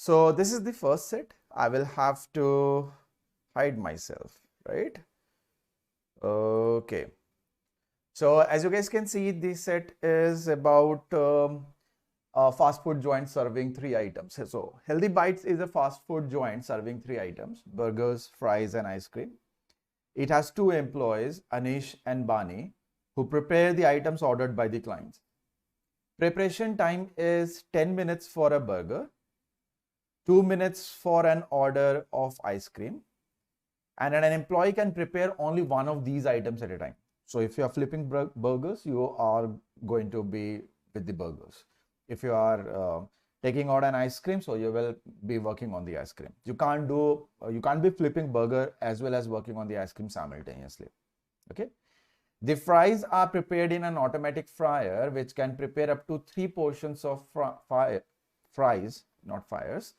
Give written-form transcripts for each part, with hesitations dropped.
So this is the first set. I will have to hide myself, right? Okay. So as you guys can see, this set is about a fast food joint serving 3 items. So Healthy Bites is a fast food joint serving 3 items: burgers, fries, and ice cream. It has 2 employees, Anish and Bani, who prepare the items ordered by the clients. Preparation time is 10 minutes for a burger, 2 minutes for an order of ice cream, and an employee can prepare only one of these items at a time. So if you are flipping burgers, you are going to be with the burgers. If you are taking out an ice cream, so you will be working on the ice cream. You can't be flipping burger as well as working on the ice cream simultaneously. Okay. The fries are prepared in an automatic fryer, which can prepare up to 3 portions of fries, not fires,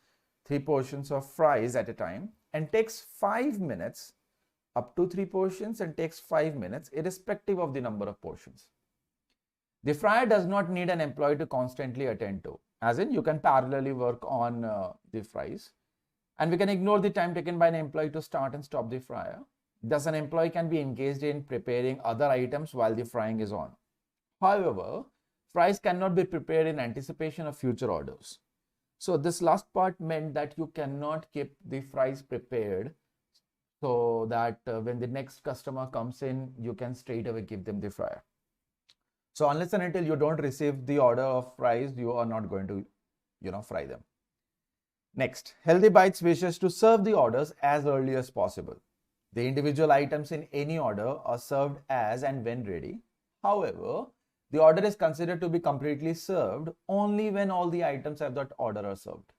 3 portions of fries at a time, and takes 5 minutes, up to 3 portions, and takes 5 minutes irrespective of the number of portions. The fryer does not need an employee to constantly attend to, as in you can parallelly work on the fries, and we can ignore the time taken by an employee to start and stop the fryer. Thus, an employee can be engaged in preparing other items while the frying is on. However, fries cannot be prepared in anticipation of future orders. So this last part meant that you cannot keep the fries prepared so that when the next customer comes in, you can straight away give them the fryer. So unless and until you don't receive the order of fries, you are not going to, fry them. Next, Healthy Bites wishes to serve the orders as early as possible. The individual items in any order are served as and when ready. However, the order is considered to be completely served only when all the items of that order are served.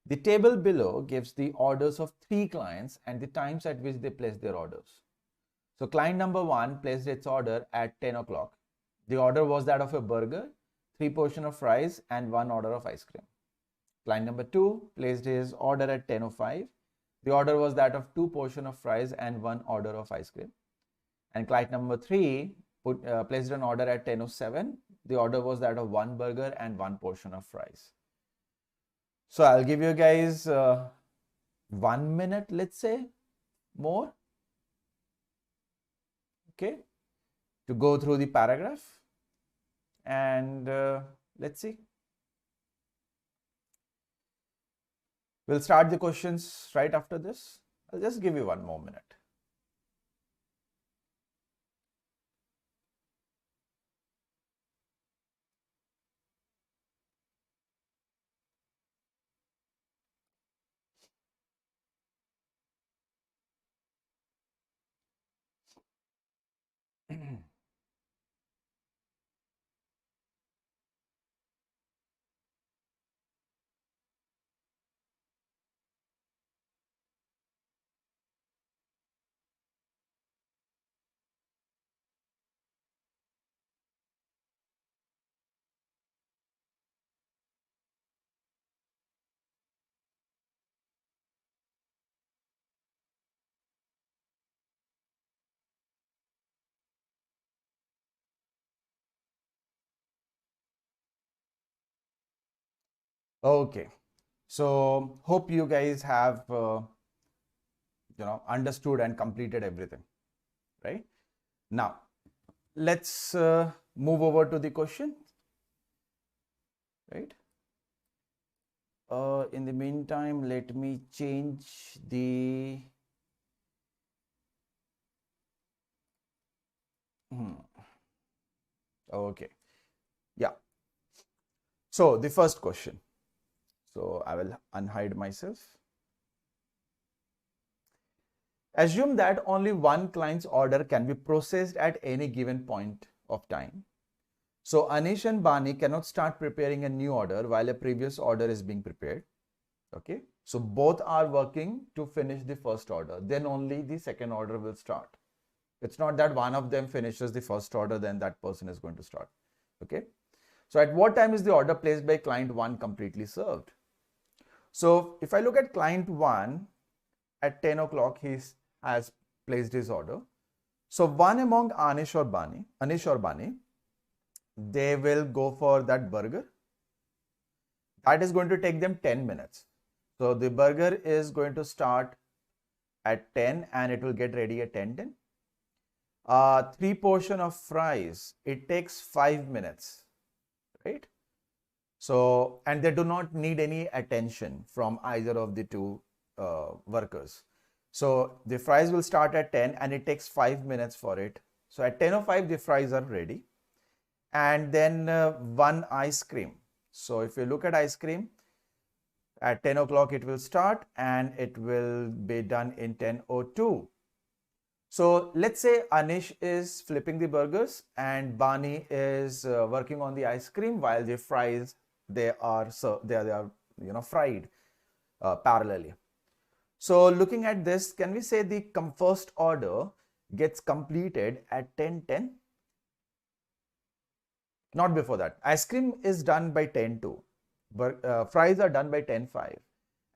The table below gives the orders of 3 clients and the times at which they placed their orders. So client number 1 placed its order at 10 o'clock. The order was that of a burger, 3 portions of fries, and 1 order of ice cream. Client number 2 placed his order at 10:05. The order was that of 2 portions of fries and 1 order of ice cream. And client number 3 placed an order at 10:07. The order was that of 1 burger and 1 portion of fries. So I'll give you guys 1 minute, let's say, more, okay, to go through the paragraph, and let's see. We'll start the questions right after this. I'll just give you 1 more minute. Okay, so hope you guys have understood and completed everything, right? Now let's move over to the question, right? In the meantime, let me change the okay, yeah. So the first question. So I will unhide myself. Assume that only one client's order can be processed at any given point of time. So Anish and Bani cannot start preparing a new order while a previous order is being prepared. Okay. So both are working to finish the first order. Then only the second order will start. It's not that one of them finishes the first order, then that person is going to start. Okay. So at what time is the order placed by client 1 completely served? So if I look at client 1, at 10 o'clock, he has placed his order. So one among Anish or Bani, they will go for that burger. That is going to take them 10 minutes. So the burger is going to start at 10 and it will get ready at 10:10. 3 portion of fries, it takes 5 minutes, right? So, and they do not need any attention from either of the two workers. So the fries will start at 10 and it takes 5 minutes for it. So at 10:05 the fries are ready. And then one ice cream. So if you look at ice cream, at 10 o'clock it will start and it will be done in 10:02. So let's say Anish is flipping the burgers and Bani is working on the ice cream while the fries, they are fried parallelly. So looking at this, can we say the first order gets completed at 10:10? Not before that. Ice cream is done by 10:02. Fries are done by 10:05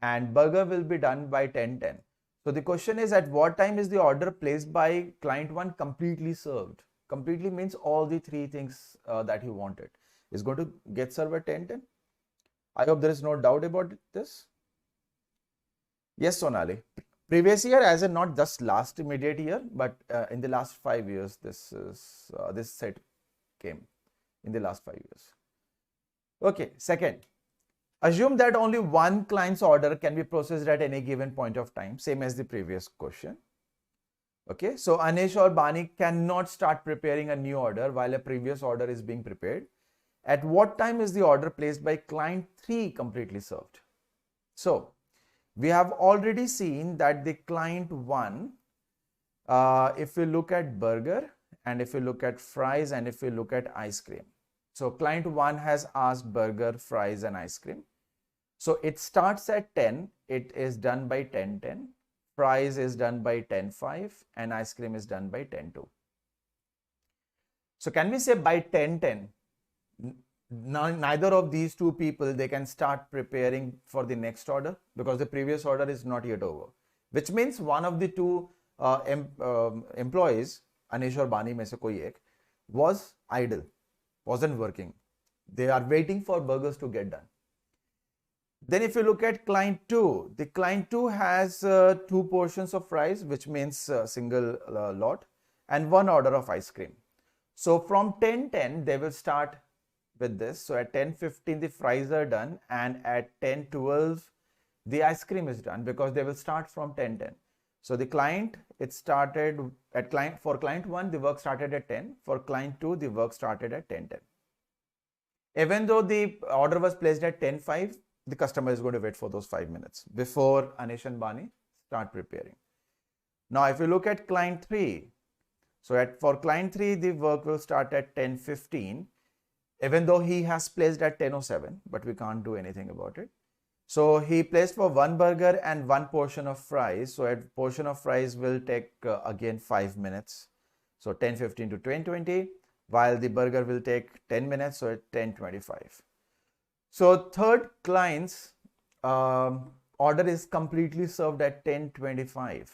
and burger will be done by 10:10. So the question is, at what time is the order placed by client 1 completely served? Completely means all the 3 things that he wanted is going to get served at 10:10. I hope there is no doubt about this. Yes, Sonali. Previous year, as in not just last immediate year, but in the last 5 years, this set came in the last 5 years. Okay, second. Assume that only one client's order can be processed at any given point of time, same as the previous question. Okay, so Anish or Bani cannot start preparing a new order while a previous order is being prepared. At what time is the order placed by client 3 completely served? So, we have already seen that the client 1, if we look at burger and if we look at fries and if we look at ice cream. So, client 1 has asked burger, fries and ice cream. So it starts at 10, it is done by 10:10, fries is done by 10:05 and ice cream is done by 10:02. So can we say by 10:10, neither of these two people, they can start preparing for the next order because the previous order is not yet over, which means one of the two employees, Anish or Bani mein se koi ek, was idle, wasn't working. They are waiting for burgers to get done. Then if you look at client 2, the client 2 has 2 portions of fries, which means single lot, and 1 order of ice cream. So from 10:10, they will start with this. So at 10:15, the fries are done, and at 10:12, the ice cream is done because they will start from 10:10. So the client, it started at for client 1, the work started at 10. For client 2, the work started at 10:10. Even though the order was placed at 10:05, the customer is going to wait for those 5 minutes before Anish and Bani start preparing. Now, if you look at client 3, so for client 3, the work will start at 10:15, even though he has placed at 10:07, but we can't do anything about it. So he placed for 1 burger and 1 portion of fries. So a portion of fries will take again 5 minutes. So 10:15 to 10:20, while the burger will take 10 minutes, so at 10:25. So third client's order is completely served at 10:25,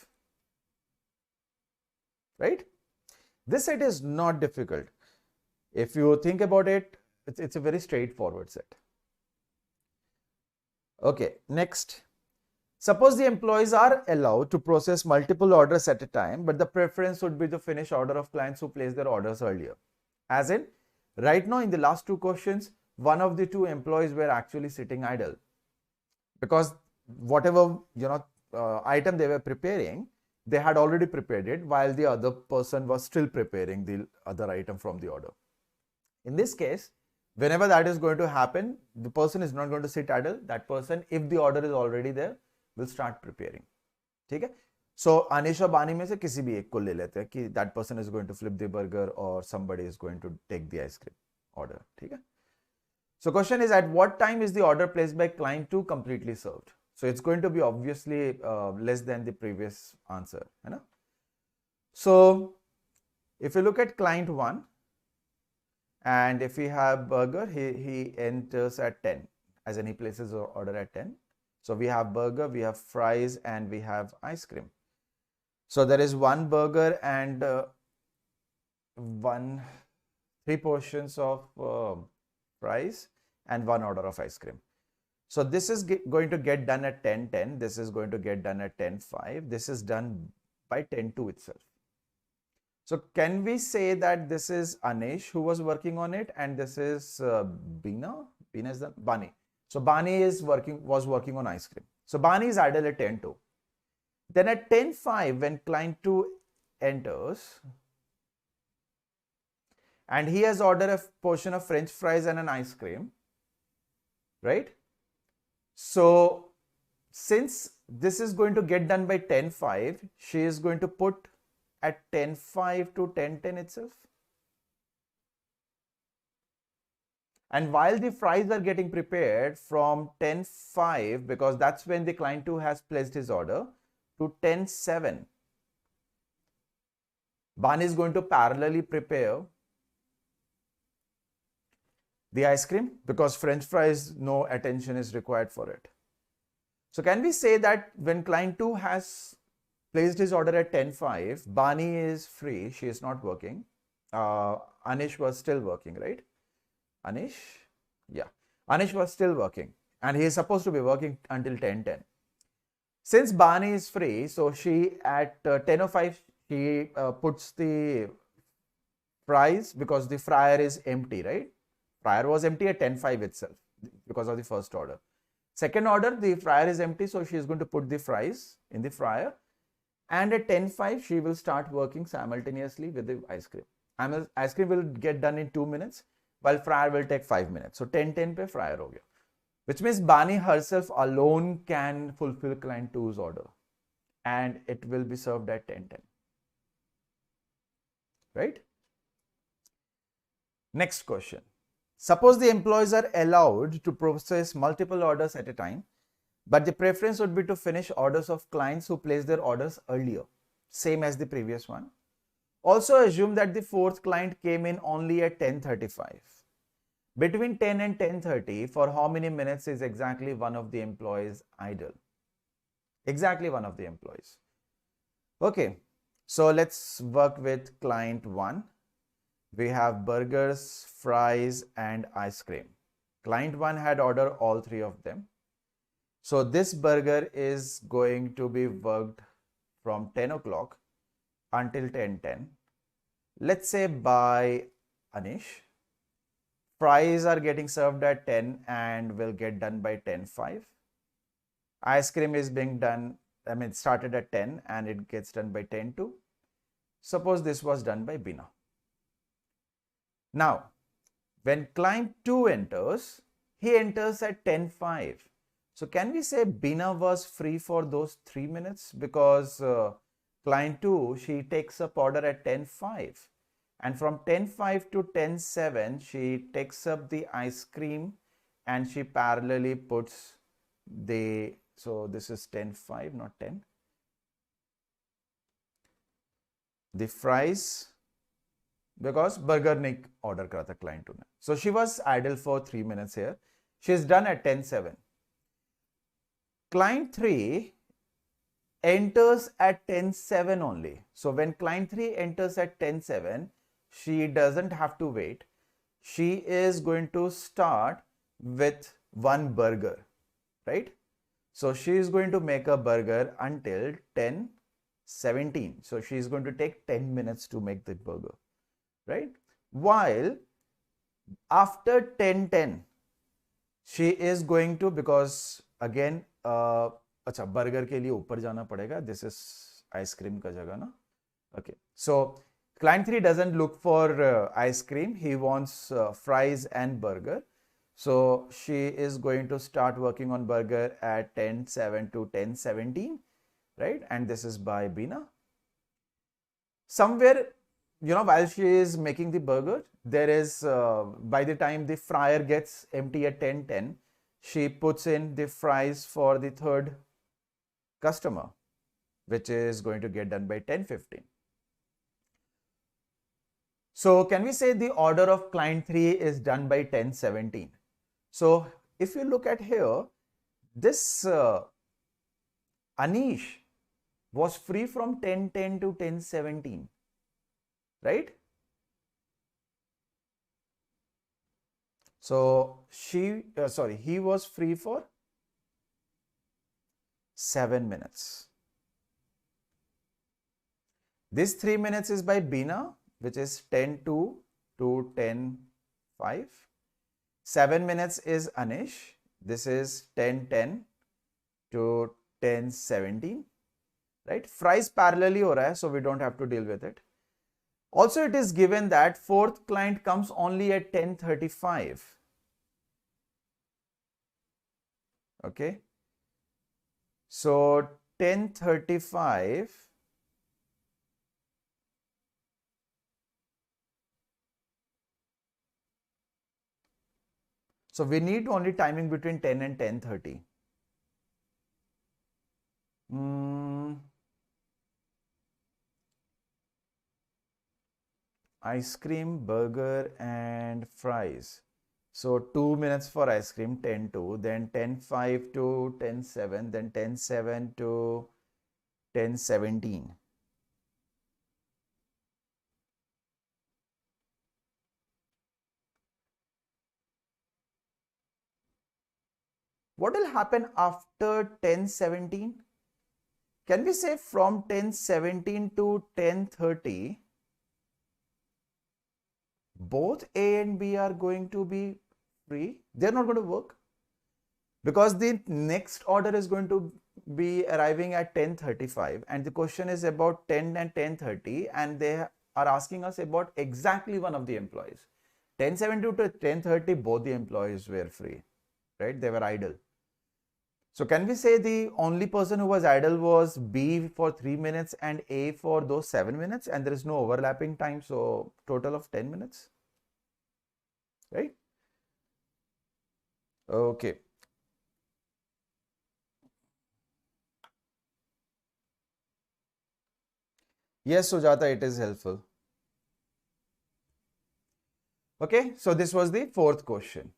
right? This set is not difficult. If you think about it, it's a very straightforward set. Okay, next. Suppose the employees are allowed to process multiple orders at a time, but the preference would be to finish order of clients who place their orders earlier. As in, right now in the last 2 questions, one of the 2 employees were actually sitting idle because whatever item they were preparing, they had already prepared it while the other person was still preparing the other item from the order. In this case, whenever that is going to happen, the person is not going to sit idle. That person, if the order is already there, will start preparing. Okay? So Anish or Bani mein se kisi bhi ek ko le lete hain ki that person is going to flip the burger or somebody is going to take the ice cream order. Okay? So question is, at what time is the order placed by client 2 completely served? So it's going to be obviously less than the previous answer. You know? So if you look at client 1 and if we have burger, he enters at 10, as in he places the order at 10. So we have burger, we have fries and we have ice cream. So there is 1 burger and 3 portions of fries and 1 order of ice cream. So this is going to get done at 10:10. This is going to get done at 10:05. This is done by 10:02 itself. So can we say that this is Anish who was working on it, and this is Bina? Bina is the Bani. So Bani was working on ice cream. So Bani is idle at 10:02. Then at 10:05, when client 2 enters, and he has ordered a portion of French fries and an ice cream, right? So since this is going to get done by 10:05, she is going to put at 10:05 to 10:10 itself. And while the fries are getting prepared from 10:05, because that's when the client 2 has placed his order, to 10:07, Bani is going to parallelly prepare the ice cream, because French fries, no attention is required for it. So can we say that when client 2 has placed his order at 10:05, Bani is free, she is not working. Anish was still working, right? Anish? Yeah. Anish was still working, and he is supposed to be working until 10:10. Since Bani is free, so she at 10:05, she puts the fries, because the fryer is empty, right? Fryer was empty at 10:05 itself because of the first order. Second order, the fryer is empty, so she is going to put the fries in the fryer. And at 10:05, she will start working simultaneously with the ice cream. Ice cream will get done in 2 minutes, while fryer will take 5 minutes. So 10:10 pe fryer ho gaya. Which means Bani herself alone can fulfill client 2's order, and it will be served at 10:10. Right? Next question. Suppose the employees are allowed to process multiple orders at a time, but the preference would be to finish orders of clients who place their orders earlier, same as the previous one. Also assume that the fourth client came in only at 10:35. Between 10 and 10:30, for how many minutes is exactly one of the employees idle? Exactly one of the employees. Okay, so let's work with client 1. We have burgers, fries, and ice cream. Client 1 had ordered all 3 of them. So this burger is going to be worked from 10 o'clock until 10:10. Let's say by Anish. Fries are getting served at 10 and will get done by 10:05. Ice cream is being done, started at 10 and it gets done by 10:02. Suppose this was done by Bina. Now, when client 2 enters, he enters at 10:05. So can we say Bina was free for those 3 minutes, because client 2, she takes up order at 10:05. And from 10:05 to 10:07, she takes up the ice cream and she parallelly puts the, so this is 10:05, not 10. The fries, because burger nahi order kara tha client 2 ne. So she was idle for 3 minutes here. She is done at 10:07. Client 3 enters at 10:07 only. So when client 3 enters at 10:07, she doesn't have to wait. She is going to start with one burger, right? So she is going to make a burger until 10:17. So she is going to take 10 minutes to make the burger, right? While after 10:10, she is going to, because again, अच्छा burger के लिए ऊपर जाना पड़ेगा. This is ice cream का जगह ना. Okay, so client 3 doesn't look for ice cream. He wants fries and burger. So she is going to start working on burger at 10:07 to 10:17, right? And this is by Bina. Somewhere, while she is making the burger, there is, by the time the fryer gets empty at 10:10, she puts in the fries for the third customer, which is going to get done by 10:15. So can we say the order of client 3 is done by 10:17? So if you look at here, this Anish was free from 10:10 to 10:17, right? So he was free for 7 minutes. This 3 minutes is by Bina, which is 10:02 to 10:05. 7 minutes is Anish. This is 10:10 to 10:17. Right? Fries parallelly ho raha hai, so we don't have to deal with it. Also, it is given that fourth client comes only at 10:35. Okay. So 10:35. So we need only timing between 10 and 10:30. Ice cream, burger and fries. So 2 minutes for ice cream, 10:02, then 10:05 to 10:07, then 10:07 to 10:17. What will happen after 10:17? Can we say from 10:17 to 10:30, both A and B are going to be free? They're not going to work because the next order is going to be arriving at 10:35 and the question is about 10 and 10:30 and they are asking us about exactly one of the employees. 10:70 to 10:30, both the employees were free, right? They were idle. So can we say the only person who was idle was B for 3 minutes and A for those 7 minutes and there is no overlapping time, so total of 10 minutes, right? Okay. Yes, Sujata, it is helpful. Okay, so this was the fourth question.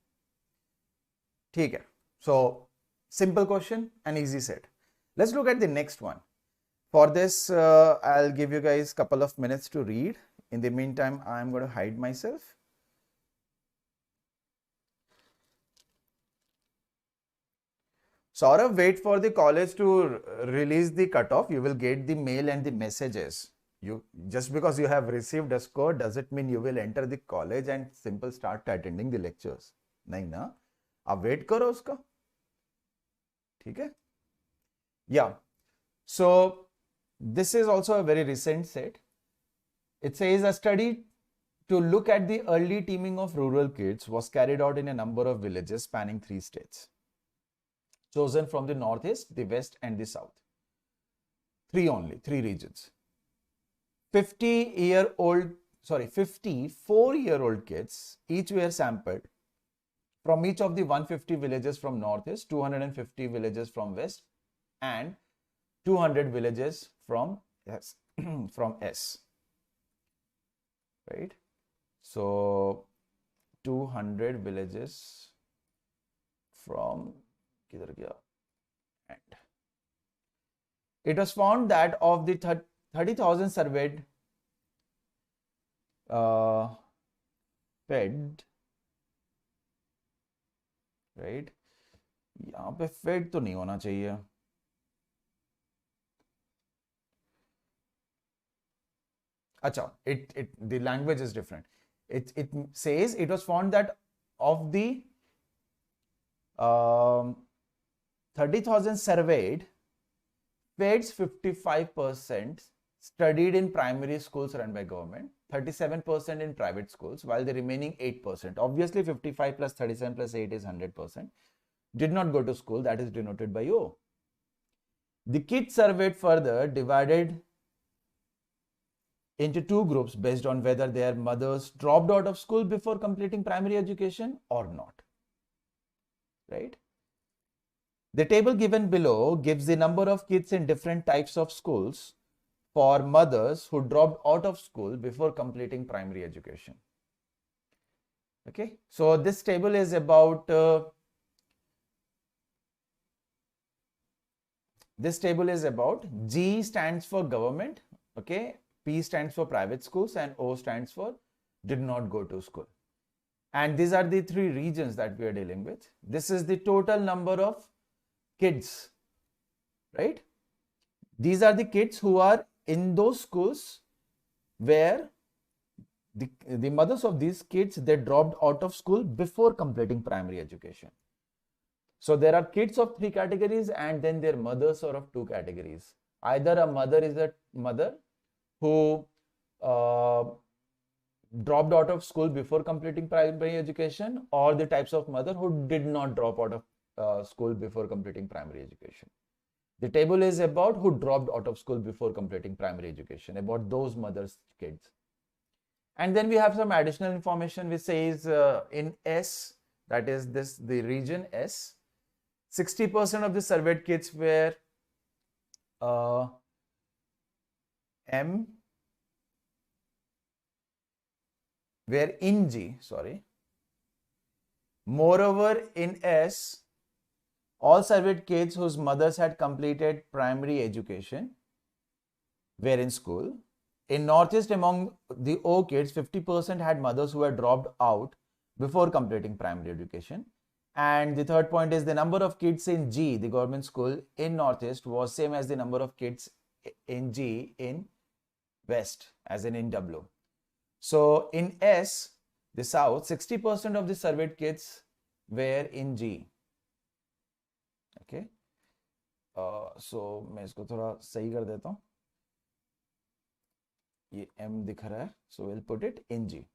Okay, so simple question and easy set. Let's look at the next one. For this, I'll give you guys a couple of minutes to read. In the meantime, I'm going to hide myself. Saurav, wait for the college to release the cutoff. You will get the mail and the messages. You just because you have received a score doesn't mean you will enter the college and simple start attending the lectures. नहीं ना, आप wait करो उसका. ठीक है? Yeah. So this is also a very recent set. It says a study to look at the early teaming of rural kids was carried out in a number of villages spanning 3 states, chosen from the northeast, the west and the south. 3 only, 3 regions. 54-year-old kids, each were sampled from each of the 150 villages from northeast, 250 villages from west and 200 villages from S. From S. Right? So 200 villages from and it was found that of the 30,000 surveyed fed, right? यहाँ पे fed तो नहीं होना चाहिए. अच्छा, the language is different. It says it was found that of the 30,000 surveyed, feds 55% studied in primary schools run by government, 37% in private schools, while the remaining 8%, obviously 55 plus 37 plus 8 is 100%, did not go to school, that is denoted by O. The kids surveyed further divided into 2 groups based on whether their mothers dropped out of school before completing primary education or not. Right? The table given below gives the number of kids in different types of schools for mothers who dropped out of school before completing primary education. Okay, so this table is about G stands for government, okay, P stands for private schools and O stands for did not go to school. And these are the 3 regions that we are dealing with. This is the total number of kids right? These are the kids who are in those schools where the mothers of these kids, they dropped out of school before completing primary education. So there are kids of 3 categories and then their mothers are of 2 categories. Either a mother is a mother who dropped out of school before completing primary education, or the types of mother who did not drop out of school before completing primary education. The table is about who dropped out of school before completing primary education, about those mothers' kids. And then we have some additional information which says in S, that is the region S, 60% of the surveyed kids were M, were in G, sorry. Moreover, in S, all surveyed kids whose mothers had completed primary education were in school. In Northeast, among the O kids, 50% had mothers who had dropped out before completing primary education. And the third point is the number of kids in G, the government school in Northeast, was same as the number of kids in G in West, as in W. So in S, the South, 60% of the surveyed kids were in G. Okay. So मैं इसको थोड़ा सही कर देता हूँ. ये M दिख रहा है, so we'll put it in G.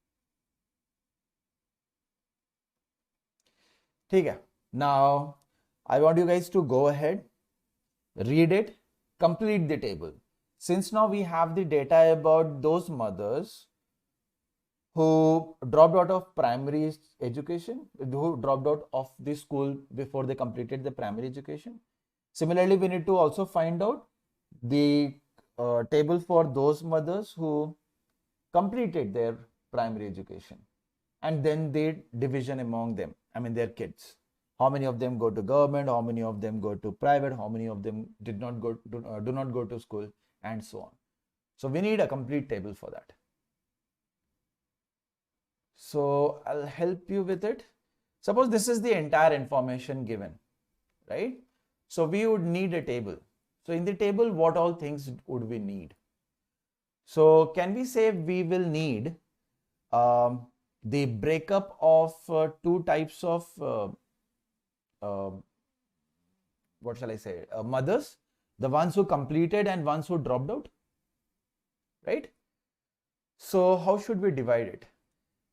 ठीक है. Now I want you guys to go ahead, read it, complete the table. Since now we have the data about those mothers who dropped out of primary education, who dropped out of the school before they completed the primary education. Similarly, we need to also find out the table for those mothers who completed their primary education, and then the division among them, I mean their kids. How many of them go to government, how many of them go to private, how many of them did not go to, do not go to school, and so on. So we need a complete table for that. So I'll help you with it. Suppose this is the entire information given, right? So we would need a table. So in the table, what all things would we need? So can we say we will need the breakup of 2 types of what shall I say, mothers, the ones who completed and ones who dropped out, right? So how should we divide it?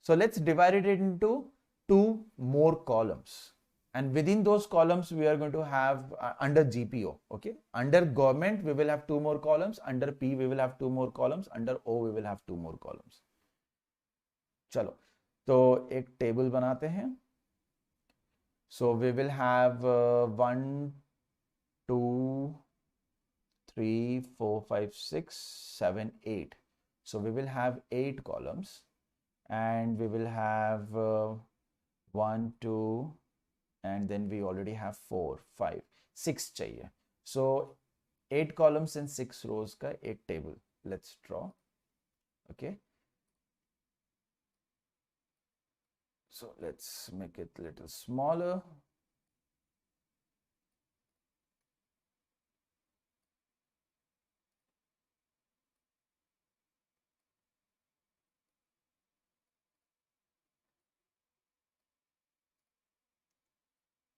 So let's divide it into 2 more columns, and within those columns we are going to have under GPO, okay? Under government we will have 2 more columns, under P we will have 2 more columns, under O we will have 2 more columns. चलो तो एक table बनाते हैं. So we will have 1, 2, 3, 4, 5, 6, 7, 8. So we will have 8 columns. And we will have 1, 2, and then we already have 4, 5, 6 चाहिए. So 8 columns and 6 rows का एक table. Let's draw. Okay. So let's make it a little smaller.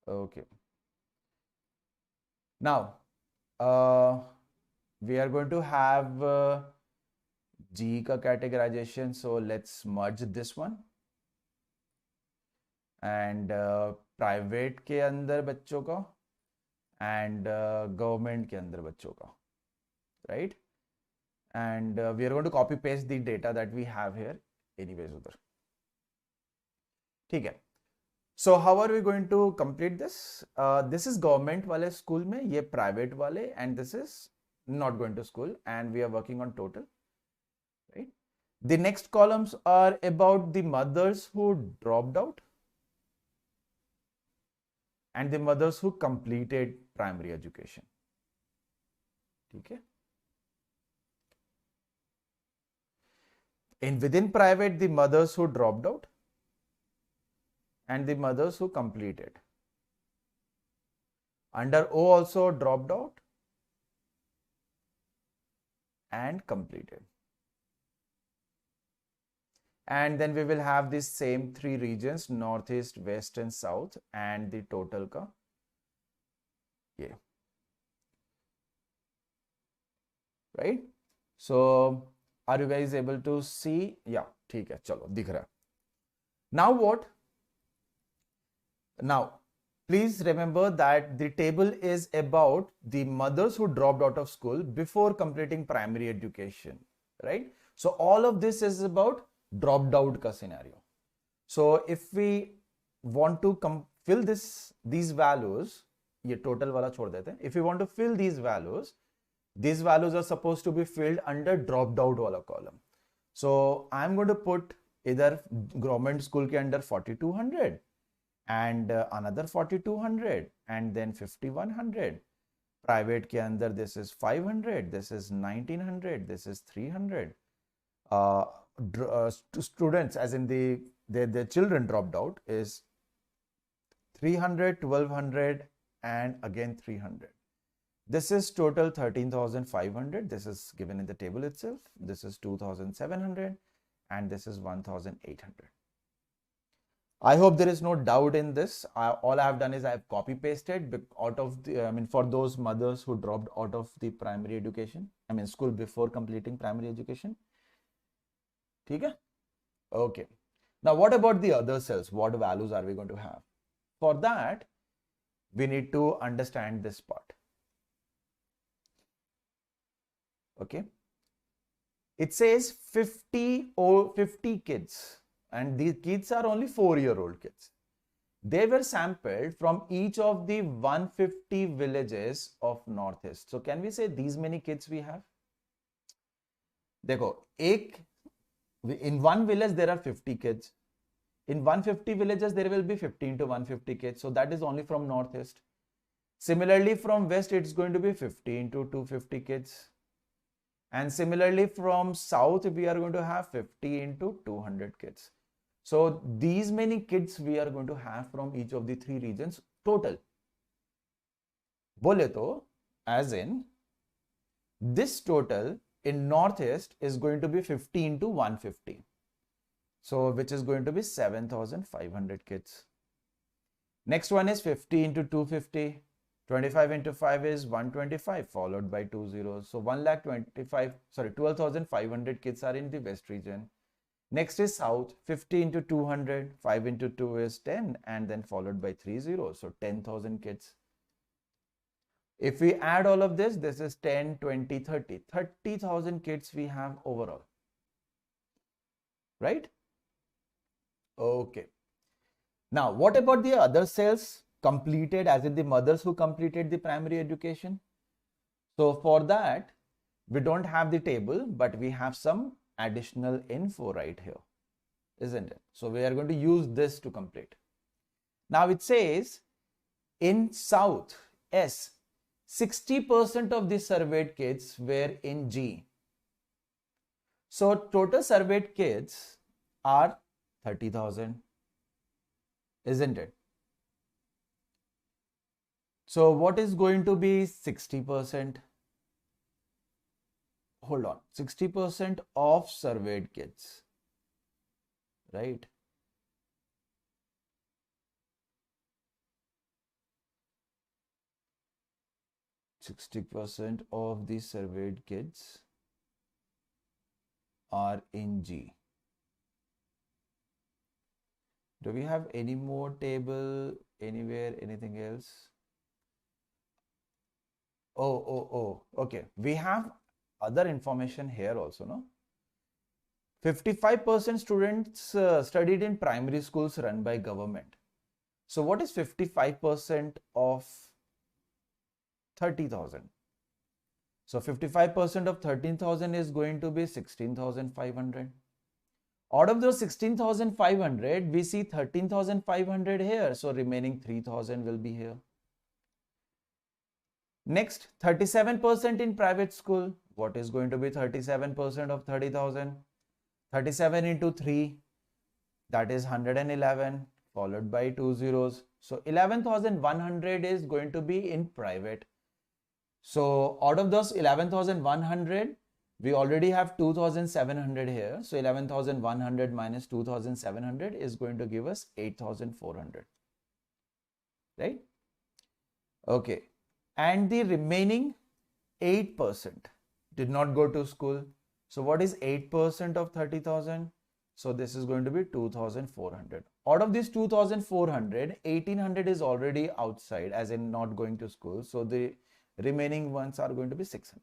Okay. Now, we are going to have G ka categorization. So let's merge this one. And private के अंदर बच्चों का and government के अंदर बच्चों का, right? And we are going to copy paste the data that we have here anyways उधर. ठीक है. So how are we going to complete this? This is government वाले school में, ये private वाले, and this is not going to school, and we are working on total, right? The next columns are about the mothers who dropped out and the mothers who completed primary education. Okay. Within private, the mothers who dropped out and the mothers who completed. Under O also dropped out and completed. And then we will have these same three regions, northeast, west and south, and the total ka yeah. Right? So are you guys able to see? Yeah, ठीक है, चलो दिख रहा है. Now what? Now please remember that the table is about the mothers who dropped out of school before completing primary education, right? So all of this is about dropped out ka scenario. So if we want to fill these values, ये total वाला छोड़ देते हैं. If we want to fill these values are supposed to be filled under dropped out wala column. So I'm going to put either government school ke under 4200 and another 4200 and then 5100. Private ke under this is 500, this is 1900, this is 300. Students as in their children dropped out is 300, 1200 and again 300. This is total 13,500. This is given in the table itself. This is 2,700 and this is 1,800. I hope there is no doubt in this. All I have done is I have copy pasted out of the, for those mothers who dropped out of the primary education, school before completing primary education. Okay? Okay. Now what about the other cells? What values are we going to have? For that, we need to understand this part. Okay, it says 50 kids and these kids are only 4-year-old kids. They were sampled from each of the 150 villages of Northeast. So can we say these many kids we have? Dekho, in one village there are 50 kids. In 150 villages there will be 15 to 150 kids. So that is only from Northeast. Similarly from West it's going to be 15 to 250 kids. And similarly from South, we are going to have 50 into 200 kids. So these many kids we are going to have from each of the three regions total. Bole to, as in, this total in Northeast is going to be 50 into 150. So which is going to be 7,500 kids. Next one is 50 into 250. 25 into 5 is 125 followed by 2 zeros. So 12,500 kids are in the West region. Next is South, 50 into 200, 5 into 2 is 10 and then followed by 3 zeros. So 10,000 kids. If we add all of this, this is 10, 20, 30. 30,000 kids we have overall. Right? Okay. Now, what about the other cells? Completed, as in the mothers who completed the primary education. So for that, we don't have the table, but we have some additional info right here, isn't it? So we are going to use this to complete. Now it says in South, S, 60% of the surveyed kids were in G. So total surveyed kids are 30,000, isn't it? So what is going to be 60%? Hold on, 60% of surveyed kids, right? %60 of the surveyed kids are in G. Do we have any more table anywhere, anything else? Oh, okay. We have other information here also, no? 55% students studied in primary schools run by government. So what is 55% of 30,000? So 55% of 13,000 is going to be 16,500. Out of those 16,500, we see 13,500 here. So remaining 3,000 will be here. Next, 37% in private school. What is going to be 37% of 30,000? 37 into 3, that is 111, followed by 2 zeros. So 11,100 is going to be in private. So out of those 11,100, We already have 2,700 here. So 11,100 minus 2,700 is going to give us 8,400. Right? Okay. And the remaining 8% did not go to school. So what is 8% of 30,000? So this is going to be 2,400. Out of this 2,400, 1,800 is already outside, as in not going to school. So the remaining ones are going to be 600.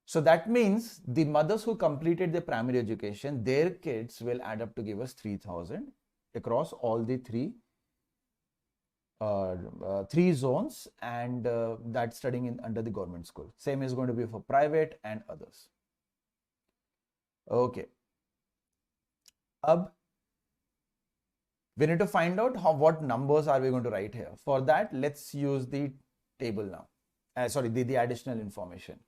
So that means the mothers who completed their primary education, their kids will add up to give us 3,000 across all the three zones, and that's studying in under the government school. Same is going to be for private and others. Okay. We need to find out what numbers are we going to write here. For that, let's use the table now. The additional information.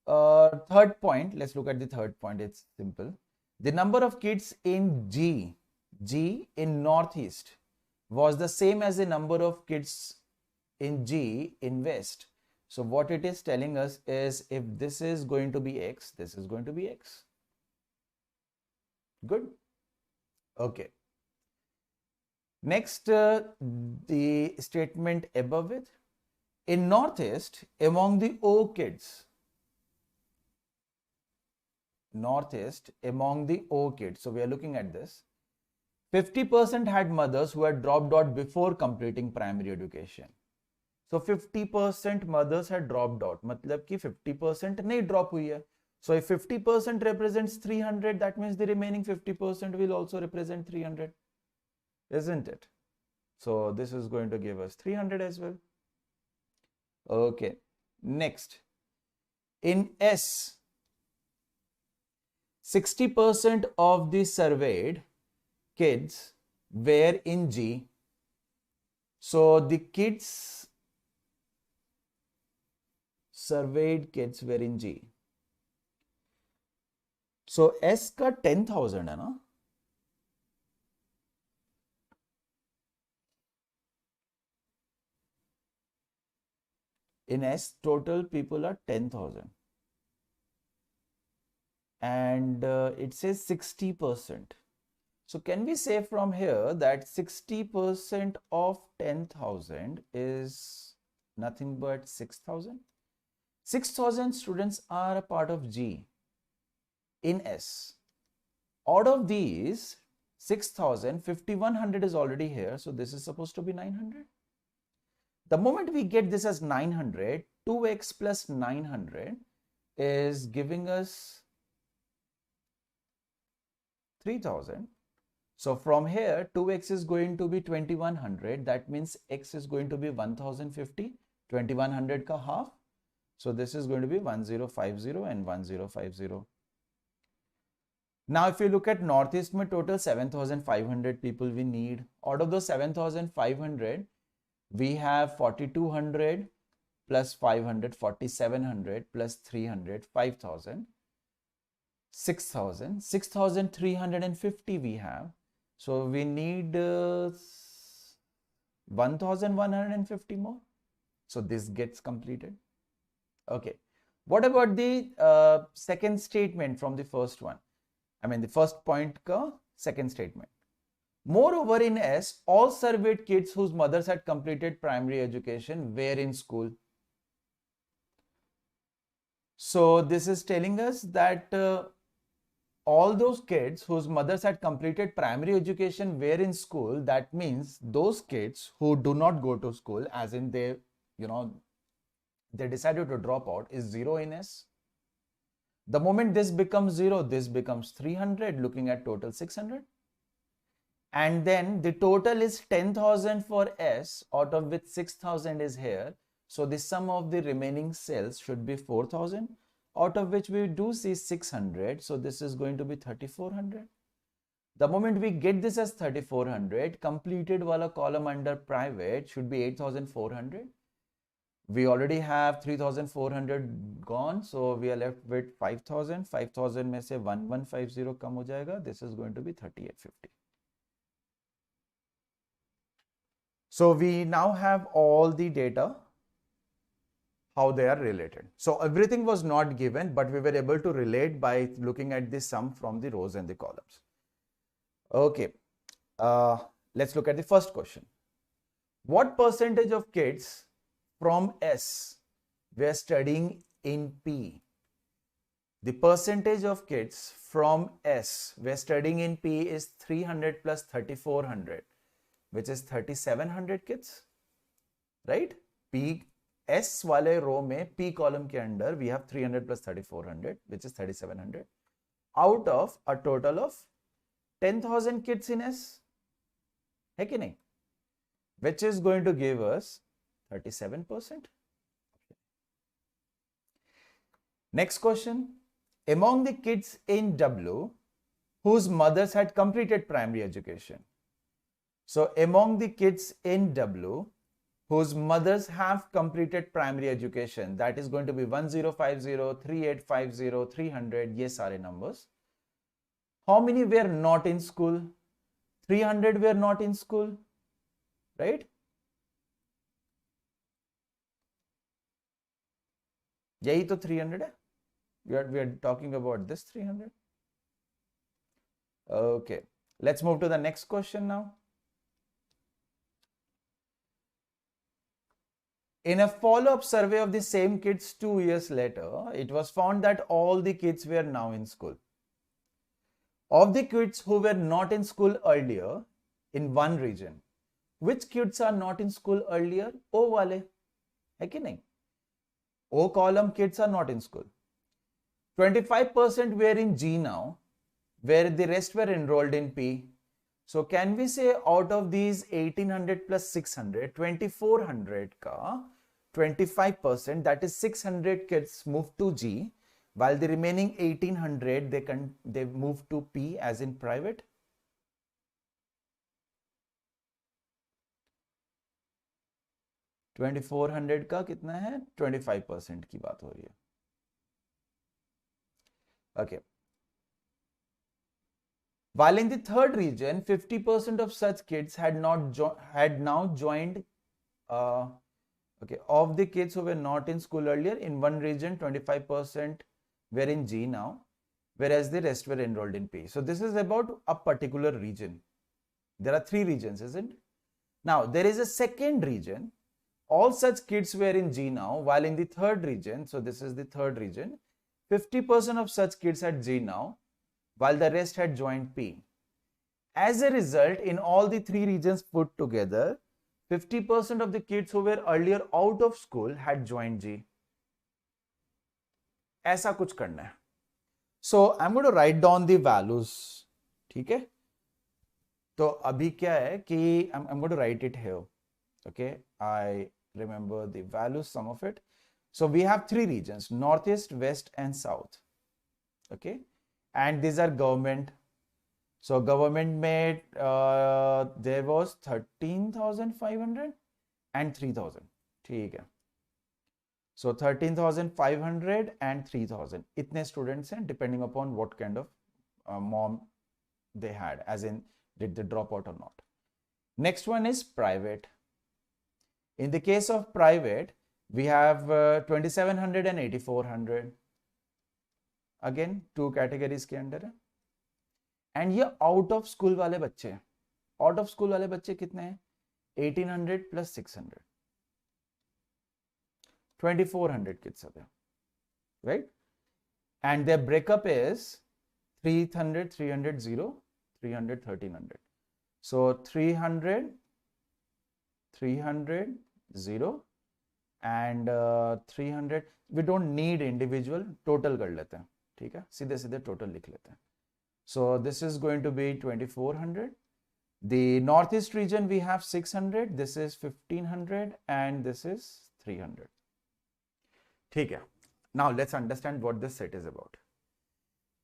Third point, let's look at the third point. It's simple. The number of kids in G in Northeast was the same as the number of kids in G in West. So what it is telling us is, if this is going to be X, this is going to be X. Good. Okay. Next, the statement above it. In Northeast, among the O kids, Northeast among the O kids. So we are looking at this. 50% had mothers who had dropped out before completing primary education. So 50% mothers had dropped out. मतलब कि 50% नहीं drop हुई है. So if 50% represents 300, that means the remaining 50% will also represent 300, isn't it? So this is going to give us 300 as well. Okay. Next, in S, 60% of the surveyed kids were in G. So the surveyed kids were in G. So S का 10,000 है ना? In S, total people are 10,000. And it says 60%. So can we say from here that 60% of 10,000 is nothing but 6,000? 6,000 students are a part of G in S. Out of these 6,000, 5,100 is already here. So this is supposed to be 900. The moment we get this as 900, 2x plus 900 is giving us 3,000. So from here, 2x is going to be 2,100. That means x is going to be 1,050. 2,100 ka half. So this is going to be 1,050 and 1,050. Now, if you look at Northeast, mein total 7,500 people we need. Out of those 7,500, we have 4,200 plus 500, 4,700 plus 300, 5,000. 6,000, 6,350 we have. So we need 1,150 more. So this gets completed. Okay. What about the second statement from the first one? I mean the first point ka second statement. Moreover, in S, all surveyed kids whose mothers had completed primary education were in school. So this is telling us that all those kids whose mothers had completed primary education were in school. That means those kids who do not go to school, as in they decided to drop out, is 0 in S. The moment this becomes 0, this becomes 300, looking at total 600. And then the total is 10,000 for S, out of which 6,000 is here. So the sum of the remaining cells should be 4,000, out of which we do see 600. So this is going to be 3,400. The moment we get this as 3,400, completed wala column under private should be 8,400. We already have 3,400 gone. So we are left with 5,000. 5,000 में से 1,150 कम हो जाएगा. This is going to be 3,850. So we now have all the data. how they are related. So everything was not given, but we were able to relate by looking at the sum from the rows and the columns. Okay, let's look at the first question. What percentage of kids from S were studying in P? The percentage of kids from S were studying in P is 300 plus 3400, which is 3700 kids, right? P S वाले रो में P column के अंदर we have 300 plus 3400, which is 3700, out of a total of 10,000 kids in S, है कि नहीं? Which is going to give us 37%. Next question. Among the kids in W whose mothers had completed primary education. So among the kids in W whose mothers have completed primary education, that is going to be 1050, 3850, 300, ये सारे numbers. How many were not in school? 300 were not in school, right? यही तो 300 है. We are talking about this 300. Okay, let's move to the next question now. In a follow-up survey of the same kids 2 years later, it was found that all the kids were now in school. Of the kids who were not in school earlier in one region, which kids are not in school earlier? O wale, है कि नहीं? O column kids are not in school. 25% were in G now, where the rest were enrolled in P. So can we say out of these 1800 plus 600, 2400 ka 25%, that is 600 kids moved to G, while the remaining 1800 they moved to P as in private. $2400 का कितना है? 25% की बात हो रही है. Okay. While in the third region, 50% of such kids had now joined. Okay, of the kids who were not in school earlier in one region, 25% were in G now, whereas the rest were enrolled in P. So this is about a particular region. There are 3 regions, isn't it? Now there is a second region. All such kids were in G now, while in the third region, so this is the third region, 50% of such kids had G now, while the rest had joined P. As a result, in all the 3 regions put together, 50% of the kids who were earlier out of school had joined G. ऐसा कुछ करना है. So I'm going to write down the values. ठीक है? तो अभी क्या है कि I'm going to write it here. Okay, I remember the values, some of it. So we have 3 regions, Northeast, West and South. Okay, and these are government. So government made, there was 13,500 and 3,000. ठीक है. So 13,500 and 3,000. इतने students हैं depending upon what kind of mom they had, as in did they drop out or not. Next one is private. In the case of private, we have 2,700 and 8,400. Again, 2 categories के अंदर है. And ये out of school वाले बच्चे हैं. Out of school वाले बच्चे कितने हैं? 1,800 plus 600. 2,400 kids are there, right? And their breakup is 300, 300, 0, 300, 1,300. So 300, 300, 0 and 300. We don't need individual, total कर लेते हैं. ठीक है, सीधे सीधे total लिख लेते हैं. So this is going to be 2,400. The northeast region we have 600, this is 1,500 and this is 300. ठीक है. Now let's understand what this set is about.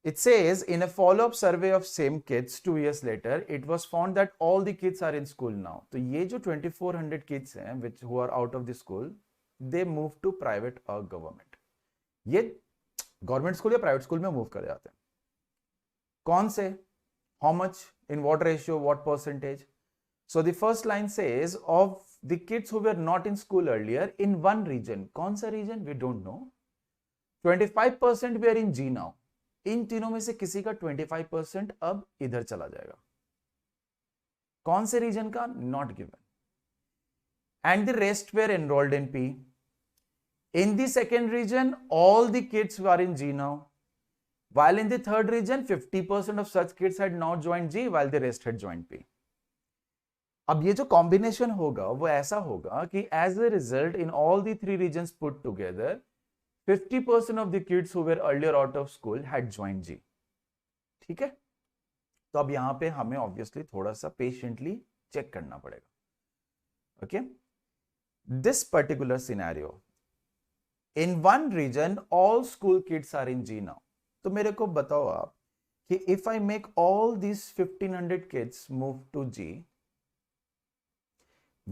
It says in a follow-up survey of same kids 2 years later, it was found that all the kids are in school now. तो ये जो 2,400 kids हैं which who are out of the school, they move to private or government. ये government school या private school में move कर जाते हैं. कौन से? How much? In what ratio? What percentage? So the first line says of the kids who were not in school earlier in one region. कौन सा region? We don't know. 25% were in G now. इन तीनों में से किसी का 25% अब इधर चला जाएगा. कौन से रीजन का? Not given. And the rest were enrolled in P. In the second region, all the kids were in G now. While in the third region, 50% of such kids had now joined G, while the rest had joined P. अब ये जो combination होगा वो ऐसा होगा कि as a result in all the three reasons put together 50% of the kids who were earlier out of school had joined जी. ठीक है, तो अब यहां पे हमें ऑब्वियसली थोड़ा सा पेशेंटली चेक करना पड़ेगा. Okay, this particular scenario in one region all school kids are in G now. तो मेरे को बताओ आप कि if I make all this 1500 kids move to G,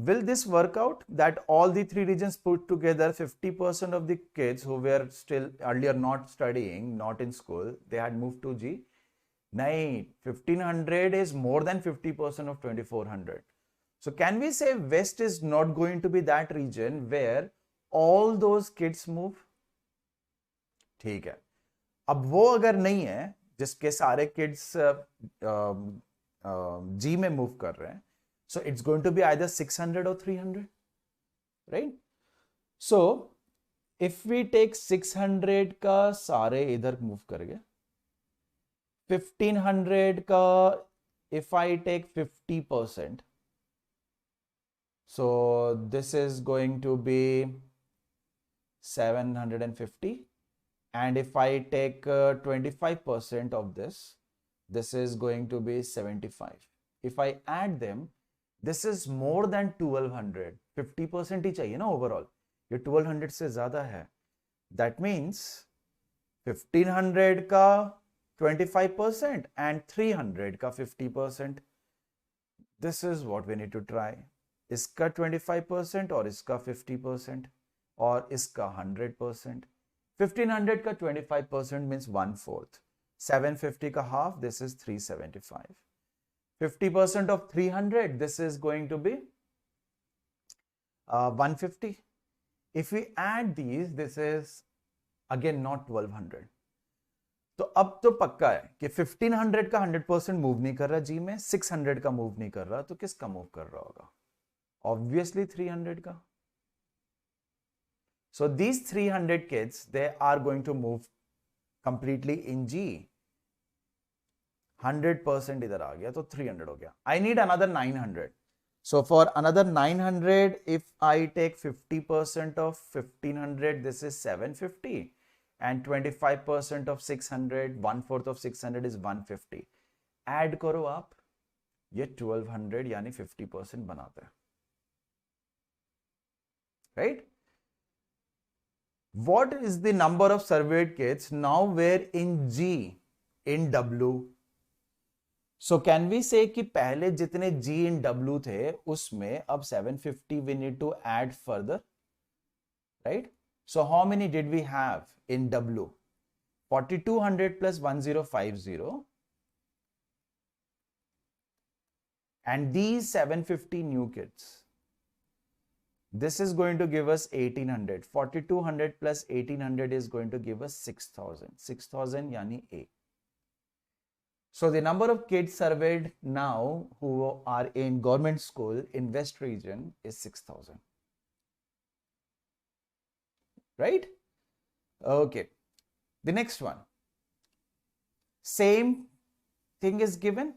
will this work out that all the three regions put together 50% of the kids who were still earlier not studying, not in school, they had moved to G? Nahin, 1500 is more than 50% of 2400. So can we say West is not going to be that region where all those kids move? ठीक है, अब वो अगर नहीं है जिसके सारे kids G में move कर रहे हैं, so it's going to be either 600 or 300, right? So if we take 600 का सारे इधर move करेंगे, 1500 का if I take 50%, so this is going to be 750, and if I take 25% of this, this is going to be 75. If I add them, this is more than 1200. 50% ही चाहिए ना overall, ये 1200 से ज्यादा है. That means 1500 का 25% and 300 का 50%. This is what we need to try. इसका 25% और इसका 50% और इसका 100%. 1500 का 25% means 1/4. 750 का half, this is 375. 50% of 300, this is going to be 150. If we add these, this is again not 1200. तो अब तो पक्का है कि 1500 का 100% मूव नहीं कर रहा जी में, 600 का मूव नहीं कर रहा, तो किसका मूव कर रहा होगा? Obviously 300 का. So these 300 kids, they are going to move completely in G. 100% इधर आ गया तो 300 हो गया. I need another 900. So for another 900, if I take 50% of 1500, this is 750, and 25% of 600, 1/4 of 600 is 150. Add करो आप, ये 1200 यानी 50% बनाता है, right? What is the number of surveyed kids now were in G in W? So can we say कि पहले जितने G in W थे उसमें अब 750 we need to add further, right? So how many did we have in W? 4200 plus 1050, and these 750 new kids, this is going to give us 1800. 4200 plus 1800 is going to give us 6000. 6000 yani A. So the number of kids surveyed now who are in government school in West region is 6000. Right? Okay. The next one. Same thing is given,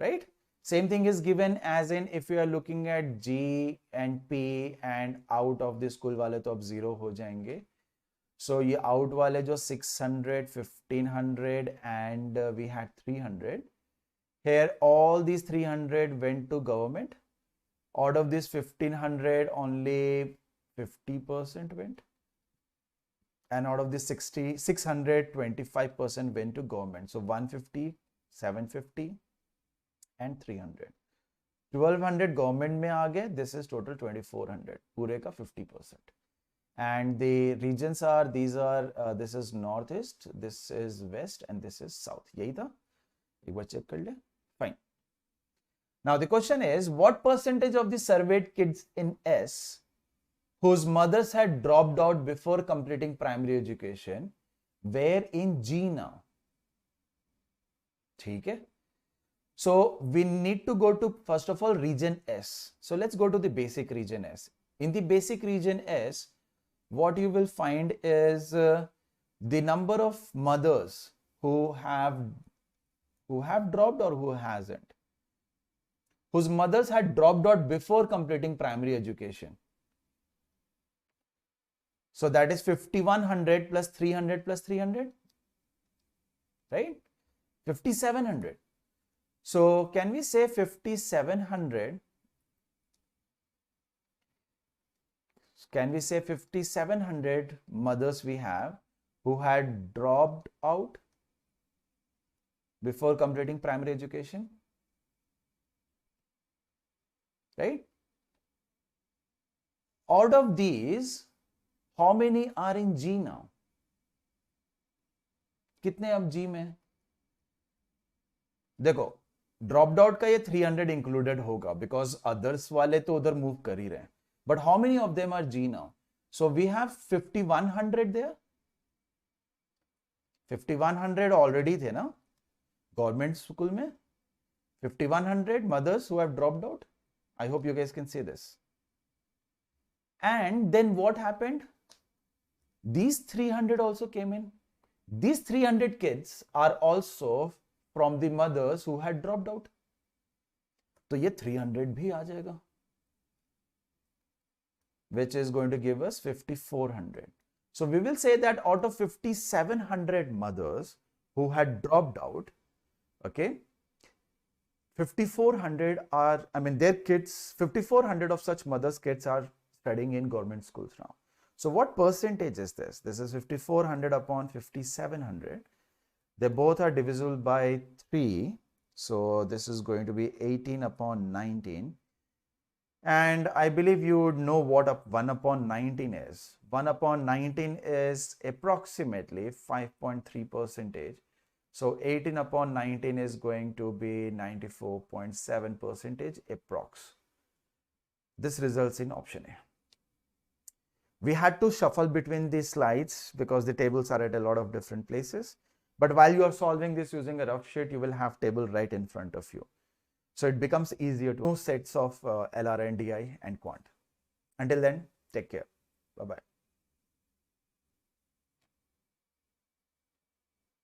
right? Same thing is given as in if you are looking at G and P and out of the school वाले तो अब 0 हो जाएंगे. So ये out वाले जो 600, 1500 and we had 300. Here all these 300 went to government. Out of this 1500 only 50% went. And out of this 600, 25% went to government. So 150, 750 and 300. 1200 government में आ गए. This is total 2400. पूरे का 50%. And the regions are, these are, this is northeast, this is west, and this is south. यही था, एक बार check कर ले. Fine. Now the question is, what percentage of the surveyed kids in S whose mothers had dropped out before completing primary education were in G now? Okay. So we need to go to, first of all, region S. So let's go to the basic region S. In the basic region S, what you will find is the number of mothers who have dropped or who hasn't, whose mothers had dropped out before completing primary education. So that is 5100 plus 300 plus 300, right? 5700. So can we say 5700? Can we say 5700 mothers we have who had dropped out before completing primary education? Right? Out of these, how many are in G now? कितने अब G में? देखो, dropped out का ये 300 included होगा because others वाले तो उधर मूव कर ही रहे हैं. But how many of them are G now? So we have 5100 there. 5100 already थे ना गवर्नमेंट स्कूल में. 5100 mothers who have dropped out. I hope you guys can see this. And then what happened? These 300 also came in. These 300 kids are also from the mothers who had dropped out. तो ये 300 भी आ जाएगा, which is going to give us 5400. So we will say that out of 5700 mothers who had dropped out, okay, 5400 are, their kids, 5400 of such mothers' kids are studying in government schools now. So what percentage is this? This is 5400 upon 5700. They both are divisible by 3. So this is going to be 18 upon 19. And I believe you would know what 1 upon 19 is. 1 upon 19 is approximately 5.3 percentage. So 18 upon 19 is going to be 94.7 percentage approx. This results in option A. We had to shuffle between these slides because the tables are at a lot of different places. But while you are solving this using a rough sheet, you will have table right in front of you. So it becomes easier to know sets of LR and DI and quant. Until then, take care. Bye-bye.